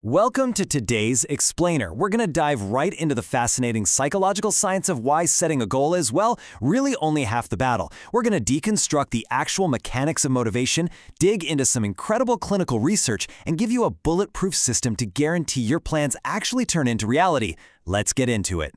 Welcome to today's Explainer. We're going to dive right into the fascinating psychological science of why setting a goal is, well, really only half the battle. We're going to deconstruct the actual mechanics of motivation, dig into some incredible clinical research, and give you a bulletproof system to guarantee your plans actually turn into reality. Let's get into it.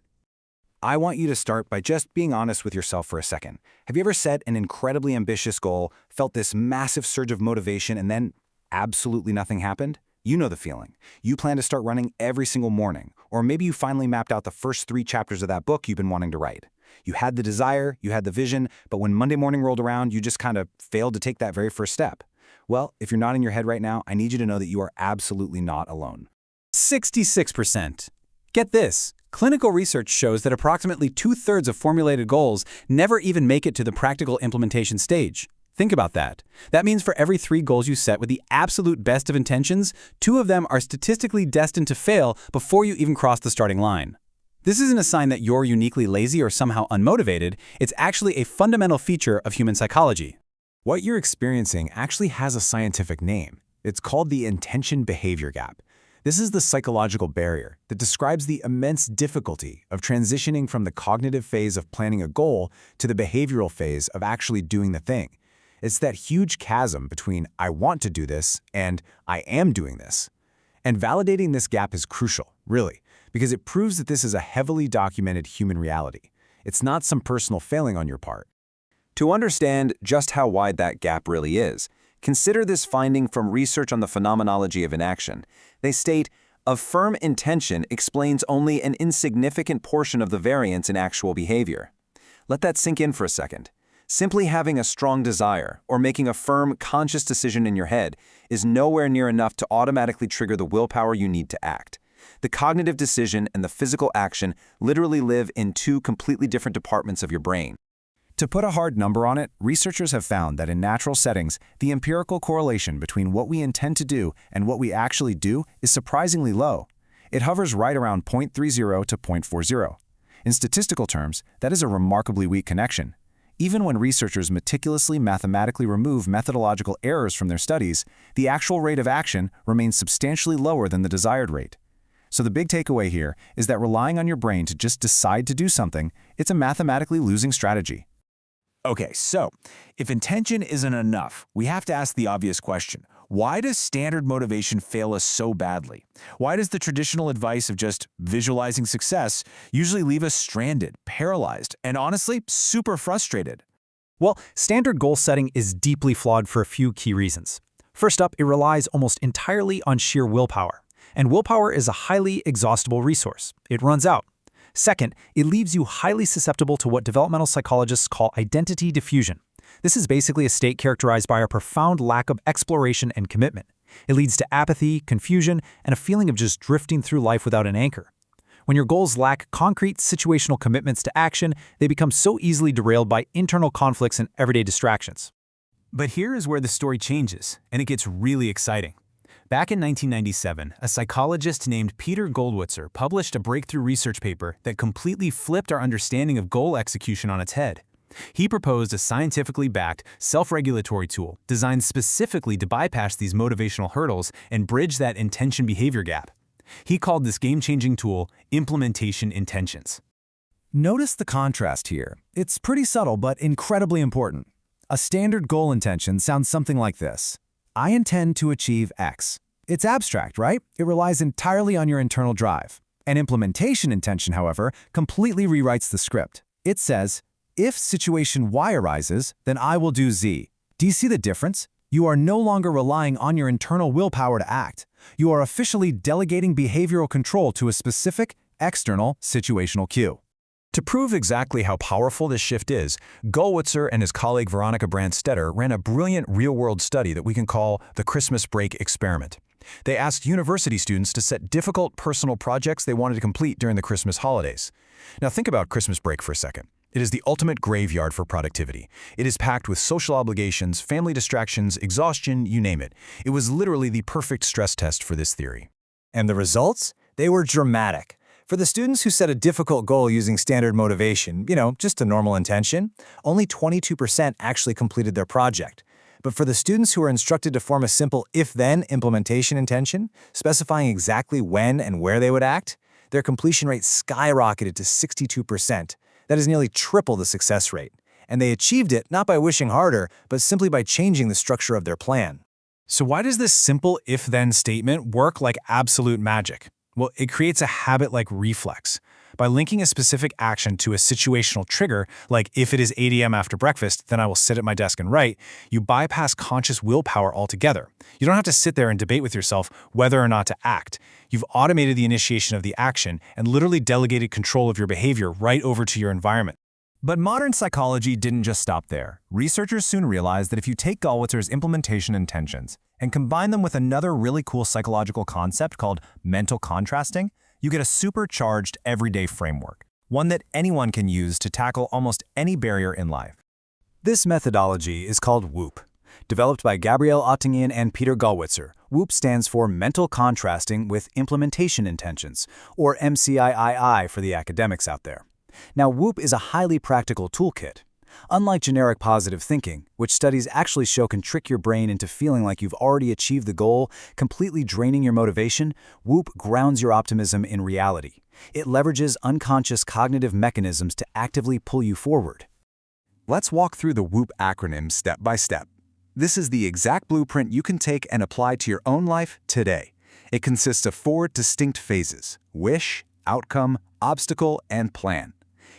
I want you to start by just being honest with yourself for a second. Have you ever set an incredibly ambitious goal, felt this massive surge of motivation, and then absolutely nothing happened? You know the feeling. You plan to start running every single morning, or maybe you finally mapped out the first 3 chapters of that book you've been wanting to write. You had the desire, you had the vision, but when Monday morning rolled around, you just kind of failed to take that very first step. Well, if you're not in your head right now, I need you to know that you are absolutely not alone. 66%. Get this. Clinical research shows that approximately 2/3 of formulated goals never even make it to the practical implementation stage. Think about that. That means for every 3 goals you set with the absolute best of intentions, 2 of them are statistically destined to fail before you even cross the starting line. This isn't a sign that you're uniquely lazy or somehow unmotivated. It's actually a fundamental feature of human psychology. What you're experiencing actually has a scientific name. It's called the intention-behavior gap. This is the psychological barrier that describes the immense difficulty of transitioning from the cognitive phase of planning a goal to the behavioral phase of actually doing the thing. It's that huge chasm between I want to do this and I am doing this. And validating this gap is crucial, really, because it proves that this is a heavily documented human reality. It's not some personal failing on your part. To understand just how wide that gap really is, consider this finding from research on the phenomenology of inaction. They state, a firm intention explains only an insignificant portion of the variance in actual behavior. Let that sink in for a second. Simply having a strong desire or making a firm, conscious decision in your head is nowhere near enough to automatically trigger the willpower you need to act. The cognitive decision and the physical action literally live in 2 completely different departments of your brain. To put a hard number on it, researchers have found that in natural settings, the empirical correlation between what we intend to do and what we actually do is surprisingly low. It hovers right around 0.30 to 0.40. In statistical terms, that is a remarkably weak connection. Even when researchers meticulously mathematically remove methodological errors from their studies, the actual rate of action remains substantially lower than the desired rate. So the big takeaway here is that relying on your brain to just decide to do something, it's a mathematically losing strategy. Okay, so if intention isn't enough, we have to ask the obvious question. Why does standard motivation fail us so badly? Why does the traditional advice of just visualizing success usually leave us stranded, paralyzed, and honestly, super frustrated? Well, standard goal setting is deeply flawed for a few key reasons. First up, it relies almost entirely on sheer willpower. And willpower is a highly exhaustible resource. It runs out. Second, it leaves you highly susceptible to what developmental psychologists call identity diffusion. This is basically a state characterized by a profound lack of exploration and commitment. It leads to apathy, confusion, and a feeling of just drifting through life without an anchor. When your goals lack concrete situational commitments to action, they become so easily derailed by internal conflicts and everyday distractions. But here is where the story changes, and it gets really exciting. Back in 1997, a psychologist named Peter Gollwitzer published a breakthrough research paper that completely flipped our understanding of goal execution on its head. He proposed a scientifically backed, self-regulatory tool designed specifically to bypass these motivational hurdles and bridge that intention-behavior gap. He called this game-changing tool implementation intentions. Notice the contrast here. It's pretty subtle but incredibly important. A standard goal intention sounds something like this. I intend to achieve X. It's abstract, right? It relies entirely on your internal drive. An implementation intention, however, completely rewrites the script. It says, if situation Y arises, then I will do Z. Do you see the difference? You are no longer relying on your internal willpower to act. You are officially delegating behavioral control to a specific, external, situational cue. To prove exactly how powerful this shift is, Gollwitzer and his colleague Veronica Brandstetter ran a brilliant real-world study that we can call the Christmas break experiment. They asked university students to set difficult personal projects they wanted to complete during the Christmas holidays. Now think about Christmas break for a second. It is the ultimate graveyard for productivity. It is packed with social obligations, family distractions, exhaustion, you name it. It was literally the perfect stress test for this theory. And the results? They were dramatic. For the students who set a difficult goal using standard motivation, just a normal intention, only 22% actually completed their project. But for the students who are instructed to form a simple if-then implementation intention, specifying exactly when and where they would act, their completion rate skyrocketed to 62%. That is nearly triple the success rate. And they achieved it not by wishing harder, but simply by changing the structure of their plan. So why does this simple if-then statement work like absolute magic? Well, it creates a habit-like reflex. By linking a specific action to a situational trigger, like if it is 8 a.m. after breakfast, then I will sit at my desk and write, you bypass conscious willpower altogether. You don't have to sit there and debate with yourself whether or not to act. You've automated the initiation of the action and literally delegated control of your behavior right over to your environment. But modern psychology didn't just stop there. Researchers soon realized that if you take Gollwitzer's implementation intentions and combine them with another really cool psychological concept called mental contrasting, you get a supercharged everyday framework, one that anyone can use to tackle almost any barrier in life. This methodology is called WHOOP. Developed by Gabriele Oettingen and Peter Gollwitzer, WHOOP stands for Mental Contrasting with Implementation Intentions, or MCIII for the academics out there. Now, WHOOP is a highly practical toolkit. Unlike generic positive thinking, which studies actually show can trick your brain into feeling like you've already achieved the goal, completely draining your motivation, WHOOP grounds your optimism in reality. It leverages unconscious cognitive mechanisms to actively pull you forward. Let's walk through the WHOOP acronym step by step. This is the exact blueprint you can take and apply to your own life today. It consists of 4 distinct phases: wish, outcome, obstacle, and plan.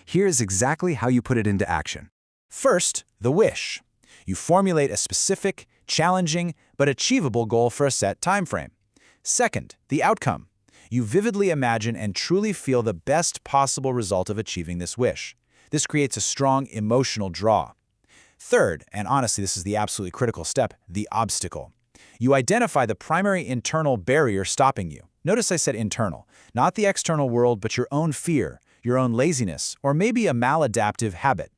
Here's exactly how you put it into action. First, the wish. You formulate a specific, challenging, but achievable goal for a set time frame. Second, the outcome. You vividly imagine and truly feel the best possible result of achieving this wish. This creates a strong emotional draw. Third, and honestly this is the absolutely critical step, the obstacle. You identify the primary internal barrier stopping you. Notice I said internal, not the external world, but your own fear, your own laziness, or maybe a maladaptive habit.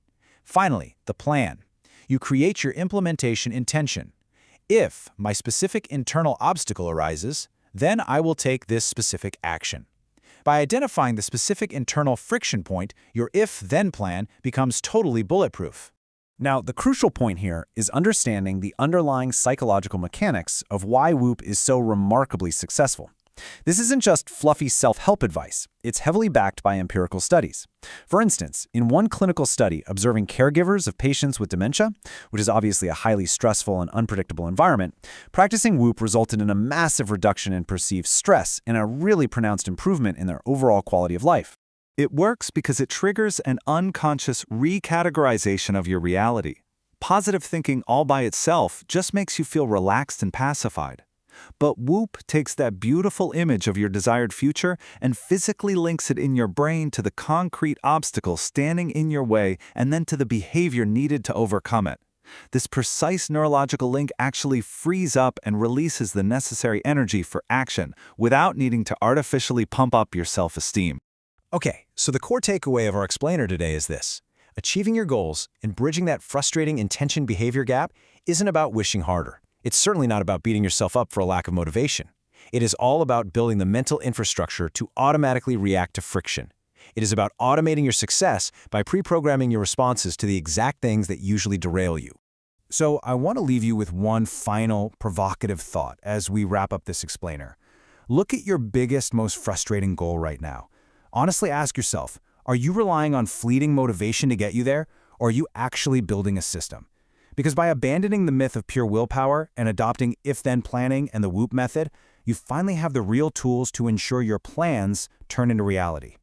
Finally, the plan. You create your implementation intention. If my specific internal obstacle arises, then I will take this specific action. By identifying the specific internal friction point, your if-then plan becomes totally bulletproof. Now, the crucial point here is understanding the underlying psychological mechanics of why WHOOP is so remarkably successful. This isn't just fluffy self-help advice. It's heavily backed by empirical studies. For instance, in one clinical study observing caregivers of patients with dementia, which is obviously a highly stressful and unpredictable environment, practicing WHOOP resulted in a massive reduction in perceived stress and a really pronounced improvement in their overall quality of life. It works because it triggers an unconscious recategorization of your reality. Positive thinking all by itself just makes you feel relaxed and pacified. But WHOOP takes that beautiful image of your desired future and physically links it in your brain to the concrete obstacle standing in your way and then to the behavior needed to overcome it. This precise neurological link actually frees up and releases the necessary energy for action without needing to artificially pump up your self-esteem. Okay, so the core takeaway of our explainer today is this. Achieving your goals and bridging that frustrating intention-behavior gap isn't about wishing harder. It's certainly not about beating yourself up for a lack of motivation. It is all about building the mental infrastructure to automatically react to friction. It is about automating your success by pre-programming your responses to the exact things that usually derail you. So I want to leave you with one final provocative thought as we wrap up this explainer. Look at your biggest, most frustrating goal right now. Honestly ask yourself, are you relying on fleeting motivation to get you there, or are you actually building a system? Because by abandoning the myth of pure willpower and adopting if-then planning and the WHOOP method, you finally have the real tools to ensure your plans turn into reality.